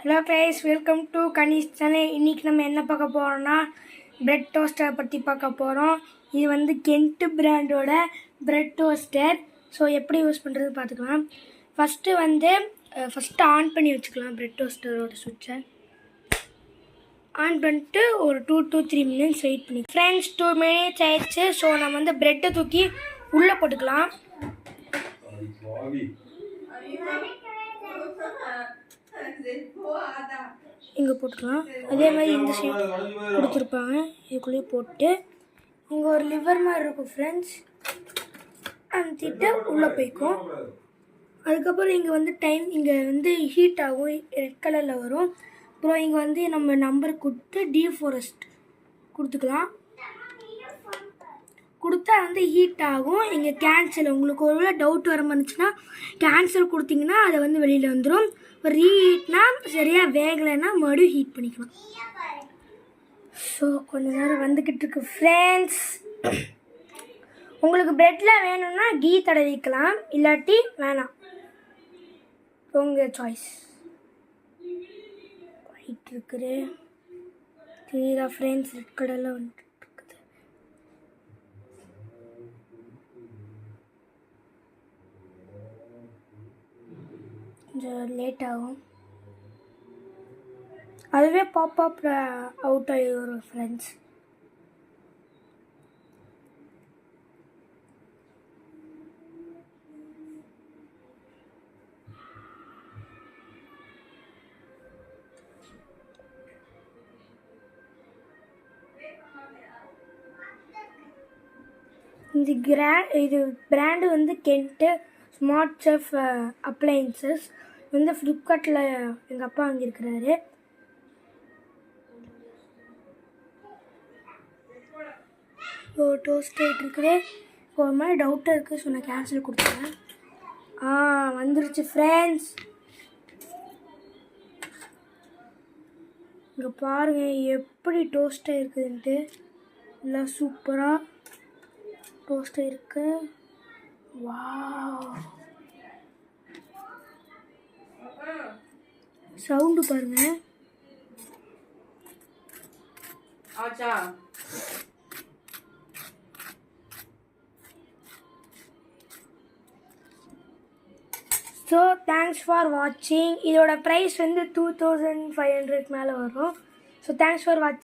Hello guys, welcome to Kanish channel. இன்றைக்கி நம்ம என்ன பார்க்க போகிறோம்னா பிரெட் டோஸ்டரை பற்றி பார்க்க போகிறோம். இது வந்து கென்ட்டு பிராண்டோட பிரெட் டோஸ்டர். ஸோ எப்படி யூஸ் பண்ணுறது பார்த்துக்கலாம். ஃபஸ்ட்டு ஆன் பண்ணி வச்சுக்கலாம் பிரெட் டோஸ்டரோட சுவிட்சை. ஆன் பண்ணிட்டு ஒரு 2 to 3 minutes வெயிட் பண்ணி ஃப்ரெண்ட்ஸ் 2 minutes ஆயிடுச்சு. ஸோ நம்ம வந்து ப்ரெட்டை தூக்கி உள்ளே போட்டுக்கலாம். இங்கே போட்டுக்கலாம். அதே மாதிரி இந்த சைடு கொடுத்துருப்பாங்க. இதுக்குள்ளேயே போட்டு இங்கே ஒரு லிவர் மாதிரி இருக்கும் ஃப்ரெண்ட்ஸ், அமுத்திட்டு உள்ளே போய்க்கும். அதுக்கப்புறம் இங்கே வந்து இங்கே வந்து ஹீட் ஆகும், ரெட் கலரில் வரும். அப்புறம் இங்கே வந்து நம்ம நம்பர் கொடுத்து டீஃபாரஸ்ட் கொடுத்துக்கலாம். கொடுத்தா வந்து ஹீட் ஆகும். இங்கே கேன்சல், உங்களுக்கு ஒரு டவுட் வர வந்துச்சுன்னா கேன்சல் கொடுத்தீங்கன்னா அதை வந்து வெளியில் வந்துடும். ரீஹீட்னா சரியாக வேகலைன்னா மறுபடியும் ஹீட் பண்ணிக்கலாம். ஸோ கொஞ்ச நேரம் வந்துக்கிட்டு இருக்கு ஃப்ரெண்ட்ஸ். உங்களுக்கு ப்ரெட்டில் வேணும்னா கீ தடவிக்கலாம், இல்லாட்டி வேணாம், உங்கள் சாய்ஸ். ஒயிட் இருக்குது தெரியுதா ஃப்ரெண்ட்ஸ், ரெட் கலரில் வந்துட்டு இருக்குது. கொஞ்சம் லேட் ஆகும், அதுவே பாப்அப் அவுட் ஆகி வரும் ஃப்ரெண்ட்ஸ். இது பிராண்டு வந்து கென்ட்டு ஸ்மார்ட் செஃப் அப்ளையன்சஸ் வந்து ஃப்ளிப்கார்ட்டில் எங்கள் அப்பா வாங்கியிருக்கிறாரு. டோஸ்ட் ஆகிட்டு இருக்குது. ஒரு மாதிரி டவுட்டாக இருக்குது. ஸோ நான் கேன்சல் கொடுத்துருவேன். வந்துருச்சு ஃப்ரெண்ட்ஸ். இங்கே பாருங்கள் எப்படி டோஸ்ட்டாக இருக்குதுன்ட்டு. எல்லாம் சூப்பராக டோஸ்ட்டாக இருக்கு. வாவ், சவுண்டு பாருங்க. ஸோ தேங்க்ஸ் ஃபார் வாட்சிங். இதோட ப்ரைஸ் வந்து 2500 மேலே வரும். ஸோ தேங்க்ஸ் ஃபார் வாட்சிங்.